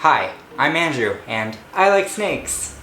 Hi, I'm Andrew, and I like snakes.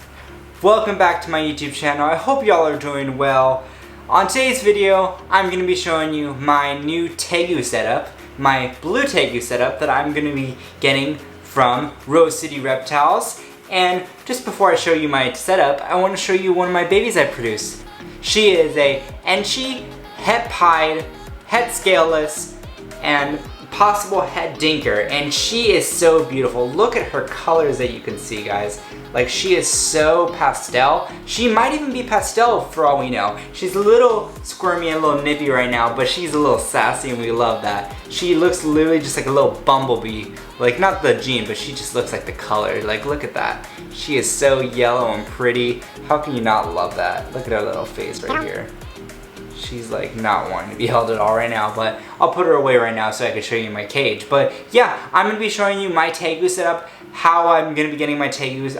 Welcome back to my YouTube channel. I hope y'all are doing well. On today's video, I'm going to be showing you my new tegu setup, my blue tegu setup that I'm going to be getting from Rose City Reptiles. And just before I show you my setup, I want to show you one of my babies I produced. She is a Enchi, het pied, het scaleless, and possible het dinker, and she is so beautiful. Look at her colors that you can see, guys. Like, she is so pastel. She might even be pastel for all we know. She's a little squirmy and a little nippy right now, but she's a little sassy and we love that. She looks literally just like a little bumblebee. Like, not the gene, but she just looks like the color. Like, look at that. She is so yellow and pretty. How can you not love that? Look at her little face right here. She's like not wanting to be held at all right now, but I'll put her away right now so I can show you my cage. But yeah, I'm gonna be showing you my tegu setup, how I'm gonna be getting my tegus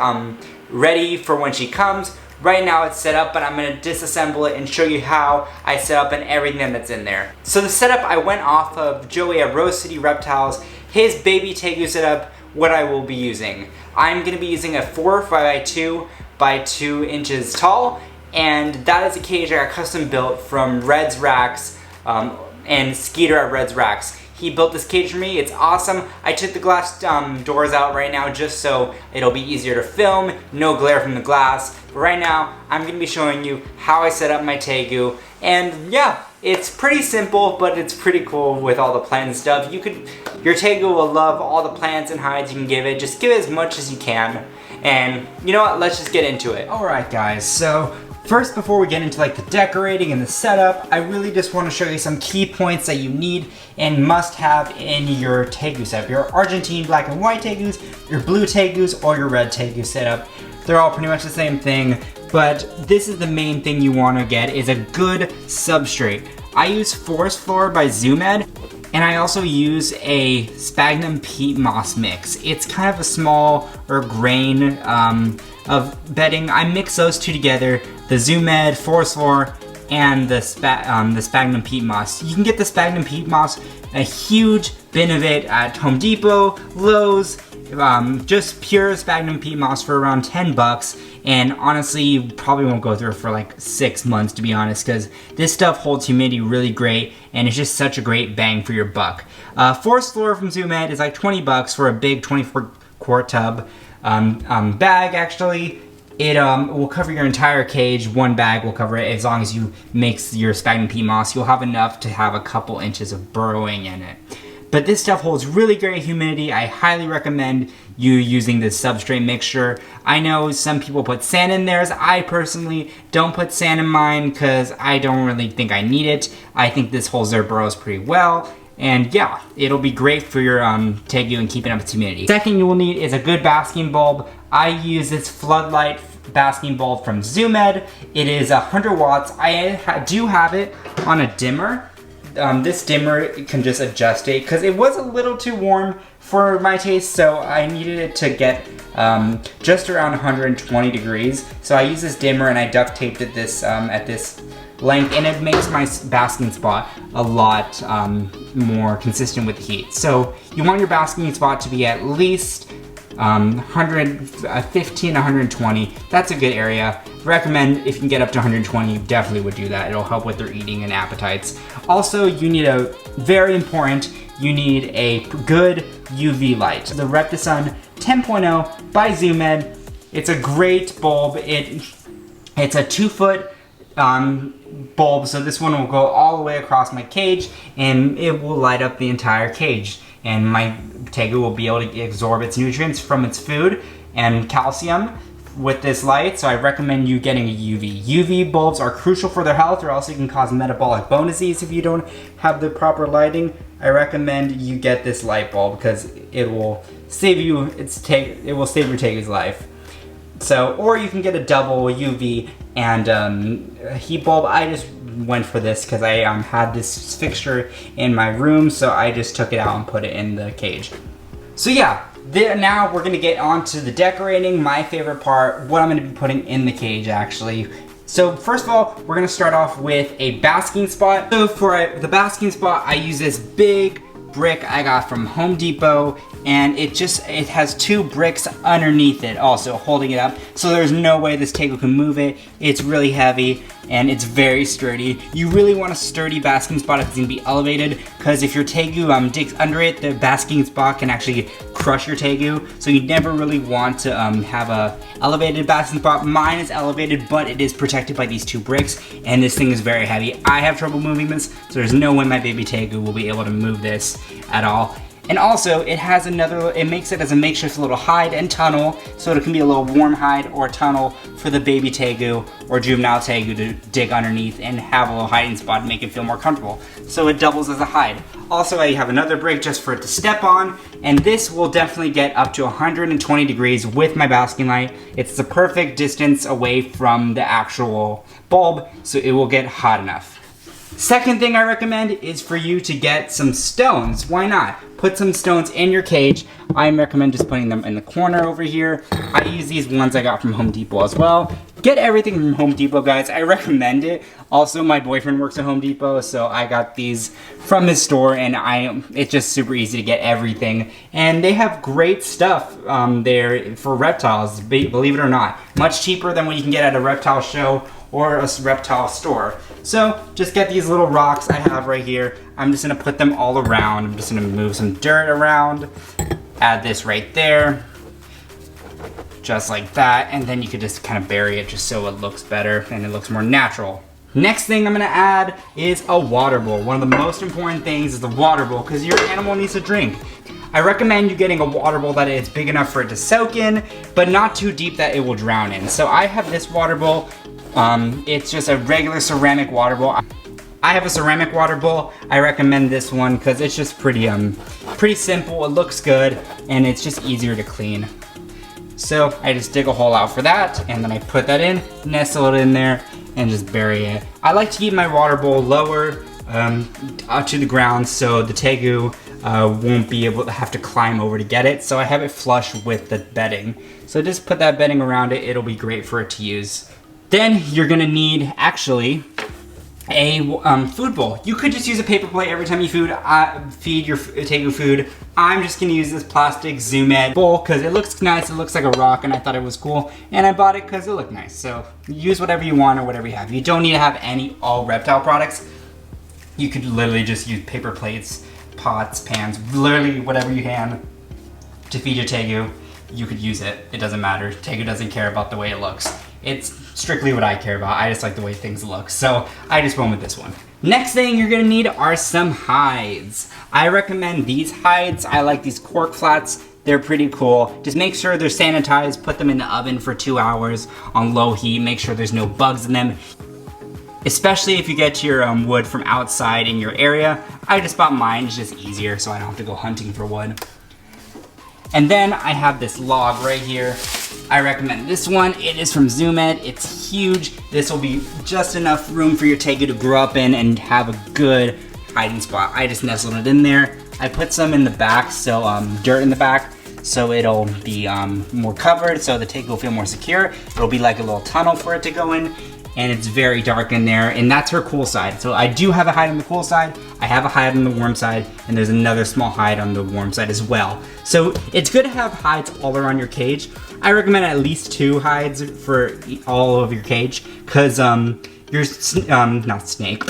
ready for when she comes. Right now it's set up, but I'm gonna disassemble it and show you how I set up and everything that's in there. So the setup, I went off of Joey at Rose City Reptiles, his baby tegu setup, what I will be using. I'm gonna be using a 4x2 by 2 inches tall, and that is a cage I got custom built from Red's Racks and Skeeter at Red's Racks. He built this cage for me. It's awesome. I took the glass doors out right now just so it'll be easier to film, no glare from the glass. But right now, I'm gonna be showing you how I set up my tegu. And yeah, it's pretty simple, but it's pretty cool with all the plants and stuff. Your tegu will love all the plants and hides you can give it. Just give it as much as you can. And you know what, let's just get into it. All right, guys, so first, before we get into like the decorating and the setup, I really just want to show you some key points that you need and must have in your tegu setup. Your Argentine black and white tegus, your blue tegus, or your red tegu setup. They're all pretty much the same thing, but this is the main thing you want to get is a good substrate. I use Forest Floor by Zoomed, and I also use a sphagnum peat moss mix. It's kind of a smaller grain of bedding. I mix those two together, the Zoomed, Forest Floor, and the sphagnum peat moss. You can get the sphagnum peat moss, a huge bin of it at Home Depot, Lowe's, just pure sphagnum peat moss for around 10 bucks. And honestly, you probably won't go through it for like 6 months, to be honest, because this stuff holds humidity really great, and it's just such a great bang for your buck. Forest Floor from Zoomed is like 20 bucks for a big 24-quart tub. Bag, actually, it will cover your entire cage. One bag will cover it as long as you mix your sphagnum peat moss. You'll have enough to have a couple inches of burrowing in it. But this stuff holds really great humidity. I highly recommend you using this substrate mixture. I know some people put sand in theirs. I personally don't put sand in mine because I don't really think I need it. I think this holds their burrows pretty well. And yeah, it'll be great for your tegu and keeping up its humidity. Second you will need is a good basking bulb. I use this floodlight basking bulb from Zoomed. It is 100 watts. I do have it on a dimmer. This dimmer can just adjust it because it was a little too warm for my taste, so I needed it to get just around 120 degrees. So I use this dimmer and I duct taped it at this length, and it makes my basking spot a lot more consistent with the heat. So you want your basking spot to be at least 115, 120. That's a good area. Recommend if you can get up to 120, you definitely would do that. It'll help with their eating and appetites. Also, you need very important, you need a good UV light. The Reptisun 10.0 by Zoomed. It's a great bulb. It's a 2-foot bulb, so this one will go all the way across my cage and it will light up the entire cage. And my tegu will be able to absorb its nutrients from its food and calcium with this light, so I recommend you getting a UV. UV bulbs are crucial for their health, or else it can cause metabolic bone disease if you don't have the proper lighting. I recommend you get this light bulb because it will save you. It will save your tegu's life. So, or you can get a double UV and heat bulb. I just went for this because I had this fixture in my room, so I just took it out and put it in the cage. So yeah, now we're gonna get on to the decorating, my favorite part, what I'm gonna be putting in the cage actually. So first of all, we're gonna start off with a basking spot. So for the basking spot, I use this big brick I got from Home Depot. and it has 2 bricks underneath it also holding it up, so there's no way this tegu can move it. It's really heavy and it's very sturdy. You really want a sturdy basking spot if it's gonna be elevated, because if your tegu digs under it, the basking spot can actually crush your tegu, so you never really want to have a elevated basking spot. Mine is elevated, but it is protected by these 2 bricks, and this thing is very heavy. I have trouble moving this, so there's no way my baby tegu will be able to move this at all. And also, it makes it as a makeshift little hide and tunnel, so it can be a little warm hide or tunnel for the baby tegu or juvenile tegu to dig underneath and have a little hiding spot and make it feel more comfortable. So it doubles as a hide. Also, I have another brick just for it to step on, and this will definitely get up to 120 degrees with my basking light. It's the perfect distance away from the actual bulb, so it will get hot enough. Second thing I recommend is for you to get some stones. Why not? Put some stones in your cage. I recommend just putting them in the corner over here. I use these ones I got from Home Depot as well. Get everything from Home Depot, guys. I recommend it. Also, my boyfriend works at Home Depot, so I got these from his store, and it's just super easy to get everything. And they have great stuff there for reptiles, believe it or not. Much cheaper than what you can get at a reptile show or a reptile store. So just get these little rocks I have right here. I'm just gonna put them all around. I'm just gonna move some dirt around, add this right there, just like that, and then you could just kind of bury it just so it looks better and it looks more natural. Next thing I'm gonna add is a water bowl. One of the most important things is the water bowl, because your animal needs to drink. I recommend you getting a water bowl that is big enough for it to soak in, but not too deep that it will drown in. So I have this water bowl. It's just a regular ceramic water bowl. I have a ceramic water bowl. I recommend this one because it's just pretty simple. It looks good, and it's just easier to clean. So I just dig a hole out for that, and then I put that in, nestle it in there, and just bury it. I like to keep my water bowl lower up to the ground so the tegu won't be able to have to climb over to get it. So I have it flush with the bedding. So just put that bedding around it. It'll be great for it to use. Then you're gonna need actually a food bowl. You could just use a paper plate every time you feed your tegu food. I'm just gonna use this plastic Zoom Ed bowl because it looks nice. It looks like a rock, and I thought it was cool, and I bought it because it looked nice. So use whatever you want or whatever you have. You don't need to have all reptile products. You could literally just use paper plates, pots, pans, literally whatever you can to feed your tegu. You could use it. It doesn't matter. Tegu doesn't care about the way it looks. It's strictly what I care about. I just like the way things look. So I just went with this one. Next thing you're gonna need are some hides. I recommend these hides. I like these cork flats. They're pretty cool. Just make sure they're sanitized. Put them in the oven for 2 hours on low heat. Make sure there's no bugs in them. Especially if you get your wood from outside in your area. I just bought mine. It's just easier so I don't have to go hunting for wood. And then I have this log right here. I recommend this one. It is from Zoom Ed. It's huge. This will be just enough room for your tegu to grow up in and have a good hiding spot. I just nestled it in there. I put some in the back, so dirt in the back, so it'll be more covered, so the tegu will feel more secure. It'll be like a little tunnel for it to go in, and it's very dark in there, and that's her cool side. So I do have a hide on the cool side, I have a hide on the warm side, and there's another small hide on the warm side as well. So it's good to have hides all around your cage. I recommend at least 2 hides for all of your cage, because not snake,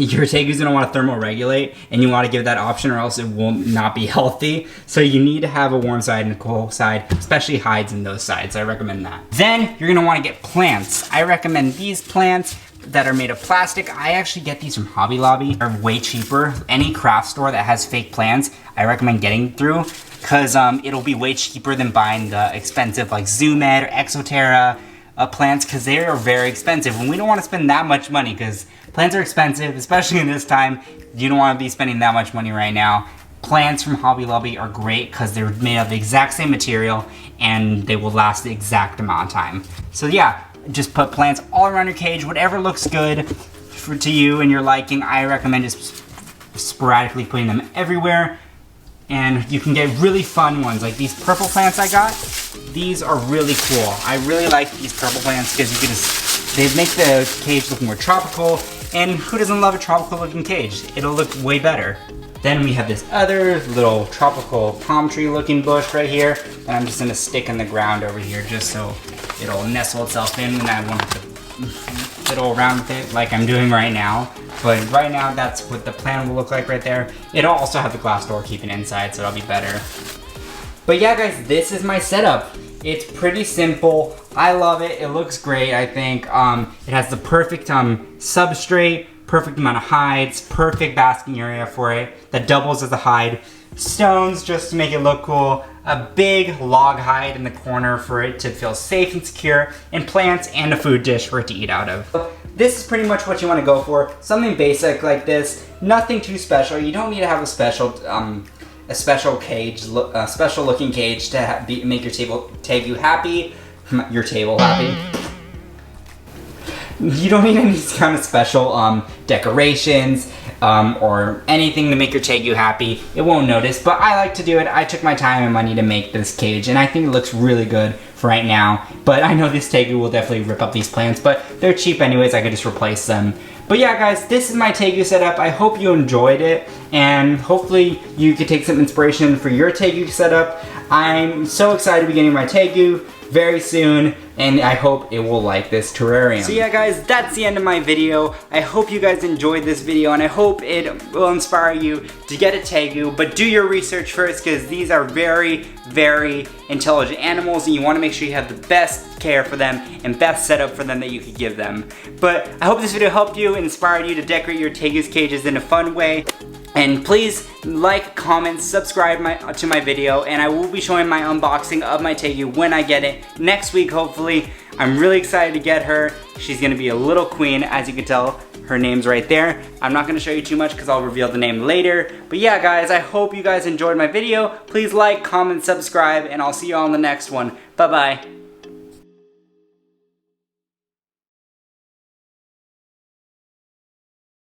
your tegu's gonna want to thermoregulate, and you want to give that option or else it will not be healthy. So you need to have a warm side and a cool side, especially hides in those sides. I recommend that. Then you're gonna want to get plants. I recommend these plants that are made of plastic. I actually get these from Hobby Lobby. They're way cheaper. Any craft store that has fake plants, I recommend getting through, because it'll be way cheaper than buying the expensive like Zoom Ed or Exoterra plants, because they are very expensive, and we don't want to spend that much money because plants are expensive, especially in this time. You don't want to be spending that much money right now. Plants from Hobby Lobby are great because they're made of the exact same material and they will last the exact amount of time. So yeah, just put plants all around your cage, whatever looks good to you and your liking. I recommend just sporadically putting them everywhere. And you can get really fun ones, like these purple plants I got. These are really cool. I really like these purple plants because you can just, they make the cage look more tropical, and who doesn't love a tropical looking cage? It'll look way better. Then we have this other little tropical palm tree looking bush right here that I'm just gonna stick in the ground over here just so it'll nestle itself in and I won't have to fiddle around with it like I'm doing right now. But right now, that's what the plan will look like right there. It'll also have the glass door keeping inside, so it'll be better. But yeah, guys, this is my setup. It's pretty simple. I love it. It looks great, I think. It has the perfect substrate, perfect amount of hides, perfect basking area for it that doubles as a hide. Stones just to make it look cool. A big log hide in the corner for it to feel safe and secure, and plants and a food dish for it to eat out of. This is pretty much what you want to go for. Something basic like this. Nothing too special. You don't need to have a special cage, a special looking cage to make your tegu happy. Your table happy. You don't need any kind of special decorations or anything to make your tegu happy. It won't notice, but I like to do it. I took my time and money to make this cage, and I think it looks really good for right now. But I know this tegu will definitely rip up these plants, but they're cheap anyways. I could just replace them. But yeah, guys, this is my tegu setup. I hope you enjoyed it, and hopefully you could take some inspiration for your tegu setup. I'm so excited to be getting my tegu very soon, and I hope it will like this terrarium. So yeah, guys, that's the end of my video. I hope you guys enjoyed this video, and I hope it will inspire you to get a tegu, but do your research first, because these are very, very intelligent animals, and you want to make sure you have the best care for them and best setup for them that you could give them. But I hope this video helped you and inspired you to decorate your tegus cages in a fun way. And please like, comment, subscribe to my video, and I will be showing my unboxing of my tegu when I get it next week, hopefully. I'm really excited to get her. She's gonna be a little queen, as you can tell. Her name's right there. I'm not gonna show you too much because I'll reveal the name later. But yeah, guys, I hope you guys enjoyed my video. Please like, comment, subscribe, and I'll see you all in the next one. Bye-bye.